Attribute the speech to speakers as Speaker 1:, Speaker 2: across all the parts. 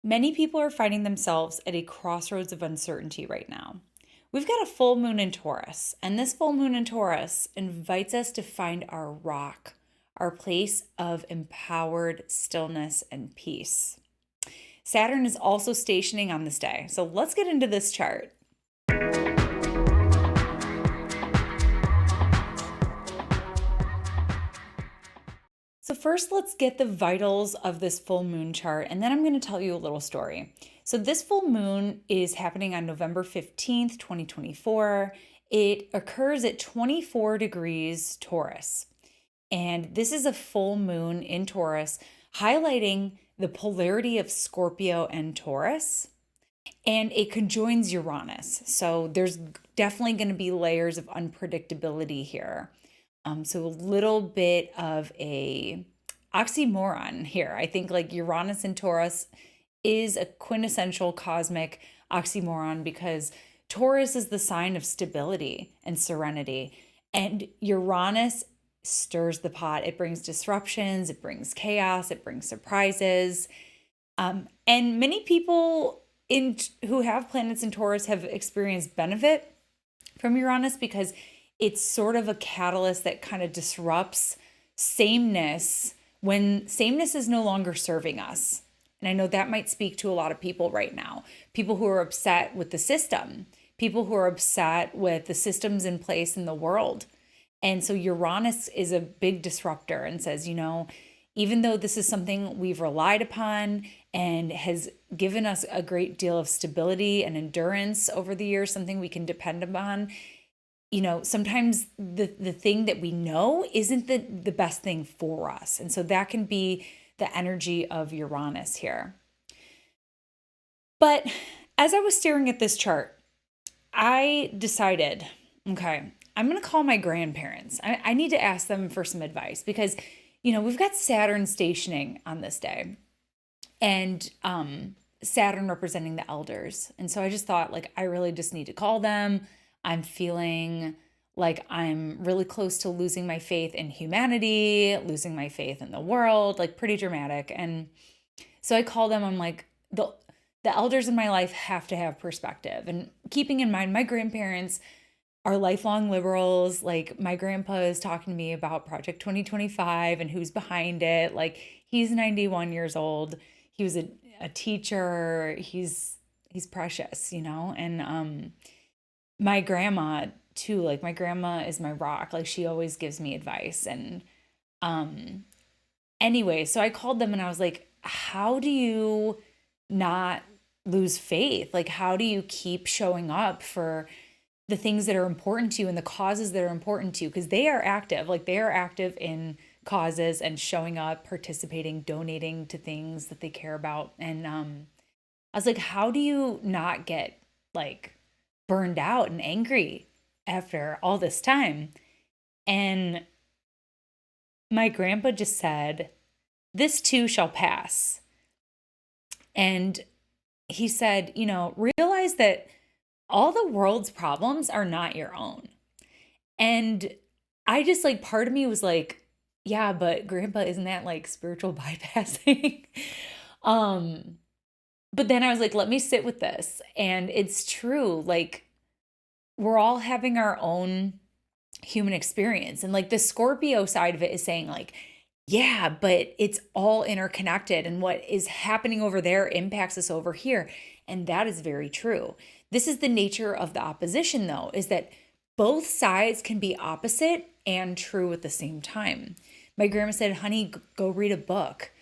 Speaker 1: Many people are finding themselves at a crossroads of uncertainty right now. We've got a full moon in Taurus, and this full moon in Taurus invites us to find our rock, our place of empowered stillness and peace. Saturn is also stationing on this day, so let's get into this chart. So first, let's get the vitals of this full moon chart, and then I'm going to tell you a little story. So this full moon is happening on November 15th, 2024. It occurs at 24 degrees Taurus. And this is a full moon in Taurus, highlighting the polarity of Scorpio and Taurus. And it conjoins Uranus. So there's definitely going to be layers of unpredictability here. So a little bit of a oxymoron here. I think like Uranus and Taurus is a quintessential cosmic oxymoron because Taurus is the sign of stability and serenity, and Uranus stirs the pot. It brings disruptions, it brings chaos, it brings surprises. And many people who have planets in Taurus have experienced benefit from Uranus because it's sort of a catalyst that kind of disrupts sameness when sameness is no longer serving us. And I know that might speak to a lot of people right now, people who are upset with the system, people who are upset with the systems in place in the world. And so Uranus is a big disruptor and says, even though this is something we've relied upon and has given us a great deal of stability and endurance over the years, something we can depend upon, sometimes the thing that we know isn't the best thing for us. And so that can be the energy of Uranus here. But as I was staring at this chart, I decided, okay, I'm going to call my grandparents. I need to ask them for some advice because, we've got Saturn stationing on this day and Saturn representing the elders. And so I just thought, I really just need to call them. I'm feeling like I'm really close to losing my faith in humanity, losing my faith in the world, pretty dramatic. And so I call them. I'm like, the elders in my life have to have perspective. And keeping in mind, my grandparents are lifelong liberals. My grandpa is talking to me about Project 2025 and who's behind it. He's 91 years old. He was a teacher. He's precious, and my grandma too, my grandma is my rock. She always gives me advice. And anyway, so I called them and I was like, how do you not lose faith? How do you keep showing up for the things that are important to you and the causes that are important to you? Because they are active. They are active in causes and showing up, participating, donating to things that they care about. And I was like, how do you not get burned out and angry after all this time? And my grandpa just said, this too shall pass. And he said, realize that all the world's problems are not your own. And I just part of me was like, yeah, but grandpa, isn't that spiritual bypassing? But then I was like, let me sit with this. And it's true. We're all having our own human experience. And the Scorpio side of it is saying yeah, but it's all interconnected. And what is happening over there impacts us over here. And that is very true. This is the nature of the opposition, though, is that both sides can be opposite and true at the same time. My grandma said, honey, go read a book.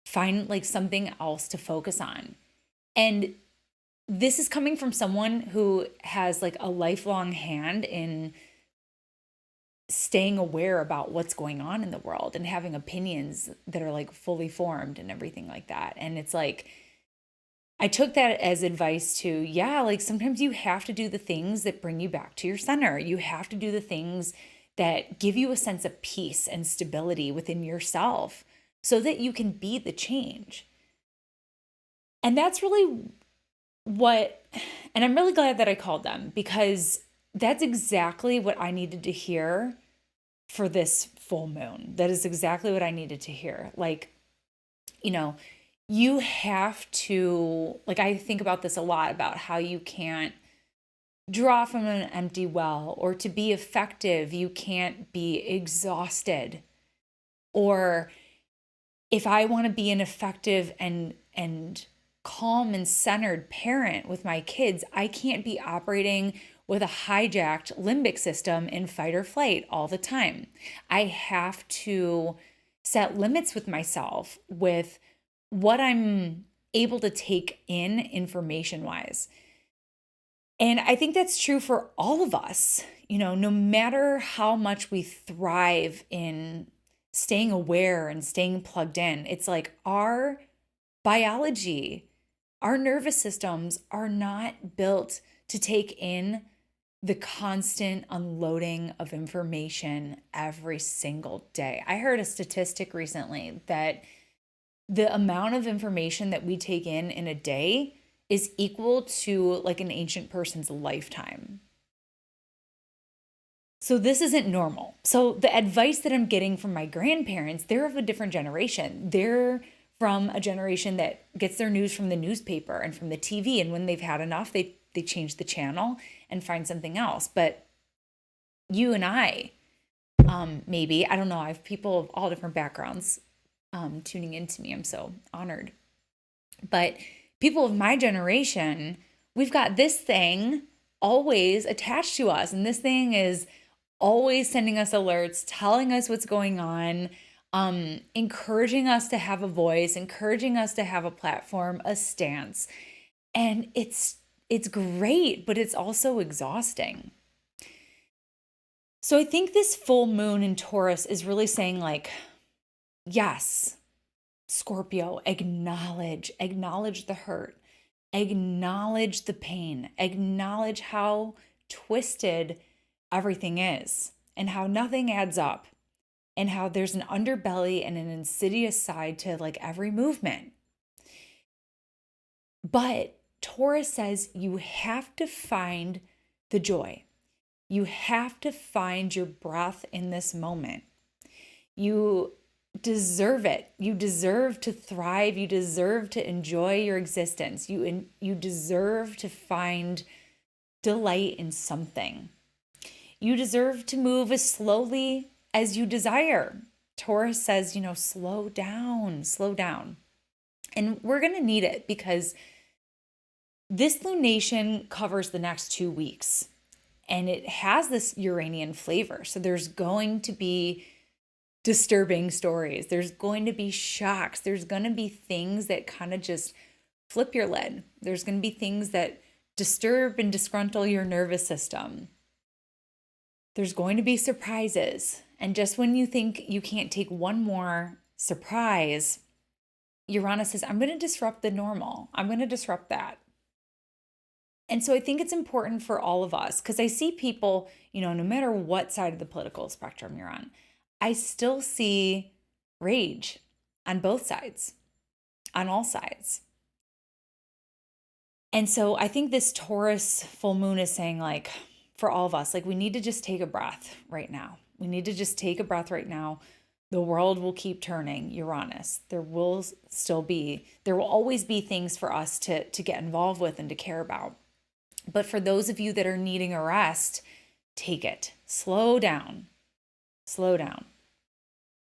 Speaker 1: Find something else to focus on. And this is coming from someone who has a lifelong hand in staying aware about what's going on in the world and having opinions that are fully formed and everything like that. And it's I took that as advice to, yeah, sometimes you have to do the things that bring you back to your center. You have to do the things that give you a sense of peace and stability within yourself so that you can be the change. And that's really and I'm really glad that I called them because that's exactly what I needed to hear for this full moon. That is exactly what I needed to hear. you have to, like, I think about this a lot about how you can't draw from an empty well, or to be effective, you can't be exhausted. Or if I want to be an effective and calm and centered parent with my kids, I can't be operating with a hijacked limbic system in fight or flight all the time. I have to set limits with myself with what I'm able to take in information wise. And I think that's true for all of us. No matter how much we thrive in staying aware and staying plugged in, it's like our biology, our nervous systems are not built to take in the constant unloading of information every single day. I heard a statistic recently that the amount of information that we take in a day is equal to like an ancient person's lifetime. So this isn't normal. So the advice that I'm getting from my grandparents, they're of a different generation. They're from a generation that gets their news from the newspaper and from the TV. And when they've had enough, they change the channel and find something else. But you and I, maybe, I don't know, I have people of all different backgrounds tuning into me. I'm so honored. But people of my generation, we've got this thing always attached to us. And this thing is always sending us alerts, telling us what's going on, encouraging us to have a voice, encouraging us to have a platform, a stance. And it's great, but it's also exhausting. So I think this full moon in Taurus is really saying, like, yes, Scorpio, acknowledge the hurt, acknowledge the pain, acknowledge how twisted everything is and how nothing adds up and how there's an underbelly and an insidious side to like every movement. But Taurus says you have to find the joy. You have to find your breath in this moment. You deserve it. You deserve to thrive. You deserve to enjoy your existence. You deserve to find delight in something. You deserve to move as slowly as you desire. Taurus says, slow down, slow down. And we're going to need it because this lunation covers the next 2 weeks and it has this Uranian flavor. So there's going to be disturbing stories. There's going to be shocks. There's going to be things that kind of just flip your lid. There's going to be things that disturb and disgruntle your nervous system. There's going to be surprises. And just when you think you can't take one more surprise, Uranus says, I'm going to disrupt the normal. I'm going to disrupt that. And so I think it's important for all of us because I see people, no matter what side of the political spectrum you're on, I still see rage on both sides, on all sides. And so I think this Taurus full moon is saying, like, for all of us, like, we need to just take a breath right now. We need to just take a breath right now. The world will keep turning, Uranus. There will always be things for us to get involved with and to care about. But for those of you that are needing a rest, take it. Slow down. Slow down.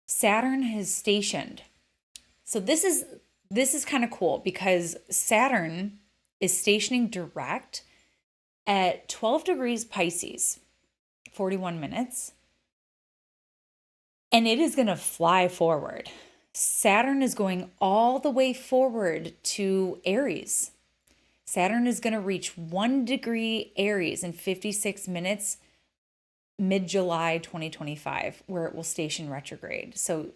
Speaker 1: Saturn has stationed. So this is kind of cool because Saturn is stationing direct at 12 degrees Pisces, 41 minutes. And it is going to fly forward. Saturn is going all the way forward to Aries. Saturn is going to reach 1 degree Aries in 56 minutes, mid-July 2025, where it will station retrograde. So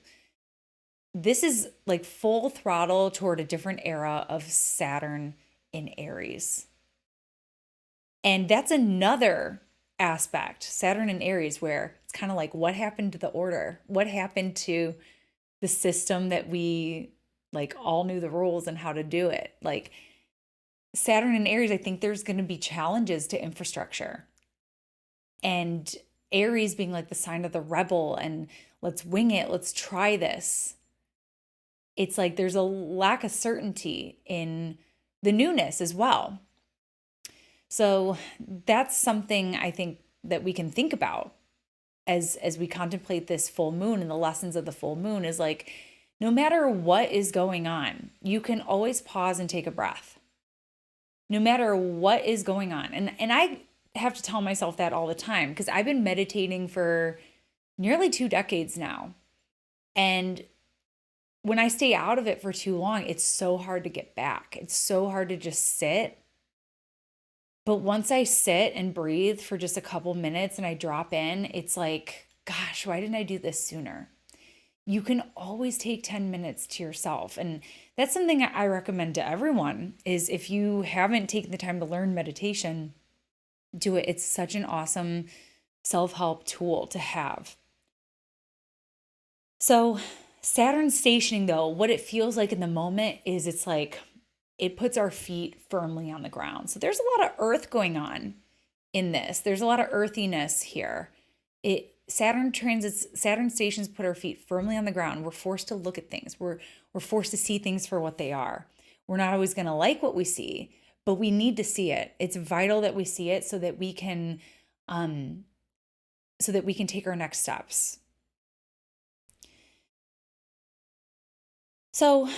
Speaker 1: this is like full throttle toward a different era of Saturn in Aries. And that's another aspect, Saturn in Aries, where it's kind of like, what happened to the order? What happened to the system that we like all knew the rules and how to do it? Like Saturn in Aries, I think there's going to be challenges to infrastructure. And Aries being like the sign of the rebel and let's wing it, let's try this. it's like there's a lack of certainty in the newness as well. So that's something I think that we can think about as we contemplate this full moon and the lessons of the full moon is like, no matter what is going on, you can always pause and take a breath. No matter what is going on. And I have to tell myself that all the time because I've been meditating for nearly 2 decades now. And when I stay out of it for too long, it's so hard to get back. It's so hard to just sit. But once I sit and breathe for just a couple minutes and I drop in, it's like, gosh, why didn't I do this sooner? You can always take 10 minutes to yourself. And that's something I recommend to everyone is if you haven't taken the time to learn meditation, do it. It's such an awesome self-help tool to have. So Saturn stationing though, what it feels like in the moment is it's like it puts our feet firmly on the ground. So there's a lot of earth going on in this. There's a lot of earthiness here. Saturn stations put our feet firmly on the ground. We're forced to look at things. We're forced to see things for what they are. We're not always going to like what we see, but we need to see it. It's vital that we see it so that we can take our next steps. So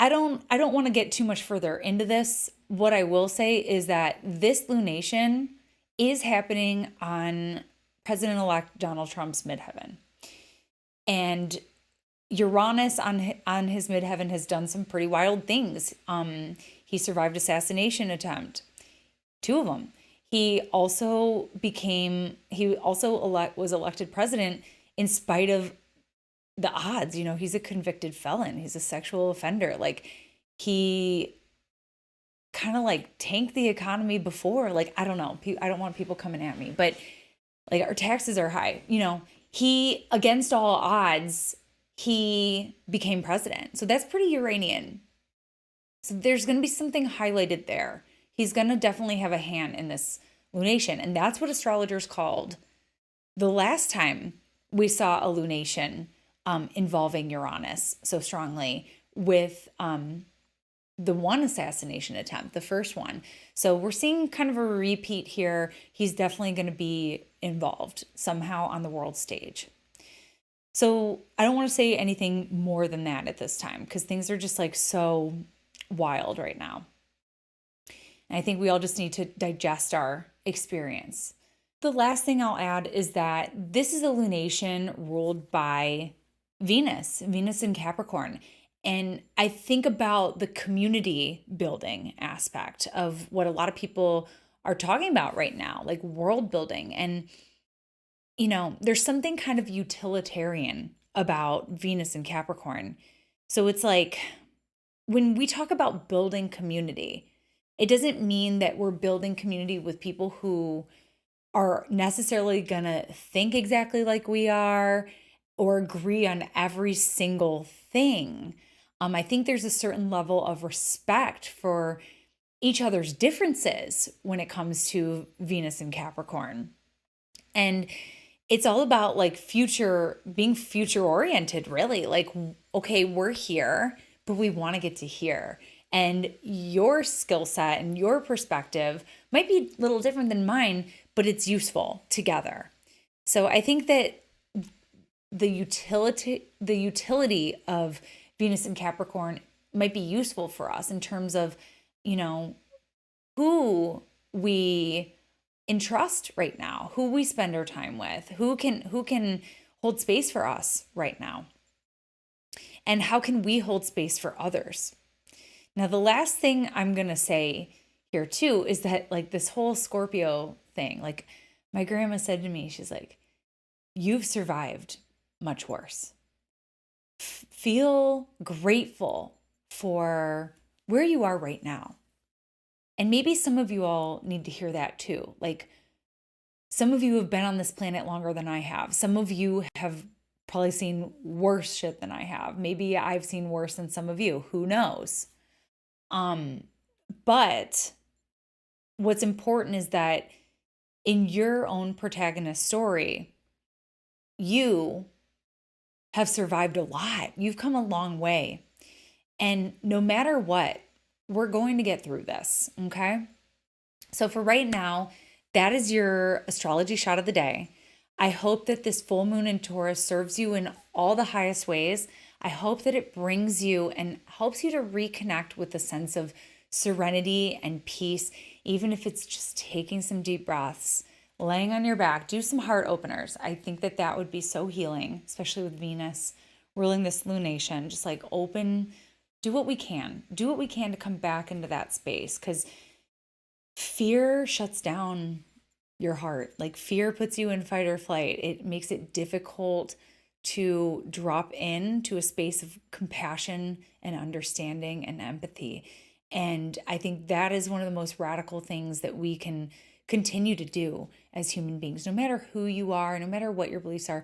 Speaker 1: I don't want to get too much further into this. What I will say is that this lunation is happening on President-elect Donald Trump's midheaven. And Uranus on his midheaven has done some pretty wild things. He survived assassination attempt, 2 of them. He also was elected president in spite of the odds. You know, he's a convicted felon. He's a sexual offender. Like, he kind of like tanked the economy before. Like, I don't know. I don't want people coming at me, but like our taxes are high. You know, he, against all odds, he became president. So that's pretty Uranian. So there's going to be something highlighted there. He's going to definitely have a hand in this lunation. And that's what astrologers called the last time we saw a lunation involving Uranus so strongly with the one assassination attempt, the first one. So we're seeing kind of a repeat here. He's definitely going to be involved somehow on the world stage. So I don't want to say anything more than that at this time because things are just like so wild right now. And I think we all just need to digest our experience. The last thing I'll add is that this is a lunation ruled by Venus in Capricorn. And I think about the community building aspect of what a lot of people are talking about right now, like world building. And, you know, there's something kind of utilitarian about Venus in Capricorn. So it's like when we talk about building community, it doesn't mean that we're building community with people who are necessarily going to think exactly like we are or agree on every single thing. I think there's a certain level of respect for each other's differences when it comes to Venus and Capricorn. And it's all about like being future oriented, really. Like, okay, we're here, but we want to get to here. And your skill set and your perspective might be a little different than mine, but it's useful together. So I think that the utility of Venus and Capricorn might be useful for us in terms of, you know, who we entrust right now, who we spend our time with, who can hold space for us right now, and how can we hold space for others. Now, the last thing I'm going to say here too is that like this whole Scorpio thing, like my grandma said to me, she's like, you've survived much worse. Feel grateful for where you are right now. And maybe some of you all need to hear that too. Like some of you have been on this planet longer than I have. Some of you have probably seen worse shit than I have. Maybe I've seen worse than some of you. Who knows? But what's important is that in your own protagonist story, you have survived a lot. You've come a long way. And no matter what, we're going to get through this, okay? So for right now, that is your astrology shot of the day. I hope that this full moon in Taurus serves you in all the highest ways. I hope that it brings you and helps you to reconnect with a sense of serenity and peace, even if it's just taking some deep breaths, laying on your back, do some heart openers. I think that that would be so healing, especially with Venus ruling this lunation. Just like open, do what we can. Do what we can to come back into that space, because fear shuts down your heart. Like fear puts you in fight or flight. It makes it difficult to drop into a space of compassion and understanding and empathy. And I think that is one of the most radical things that we can continue to do as human beings, no matter who you are, no matter what your beliefs are,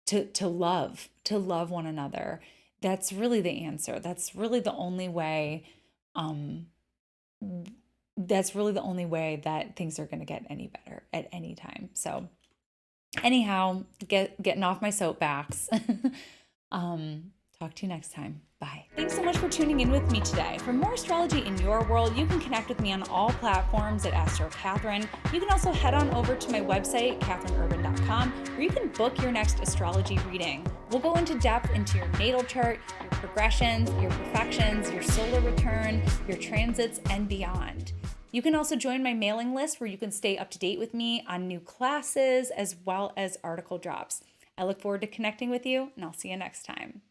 Speaker 1: to love one another. That's really the answer. Um, that's really the only way that things are going to get any better at any time. So anyhow, getting off my soapbox. Talk to you next time. Bye. Thanks so much for tuning in with me today. For more astrology in your world, you can connect with me on all platforms at Astro Catherine. You can also head on over to my website, catherineurban.com, where you can book your next astrology reading. We'll go into depth into your natal chart, your progressions, your profections, your solar return, your transits, and beyond. You can also join my mailing list where you can stay up to date with me on new classes as well as article drops. I look forward to connecting with you, and I'll see you next time.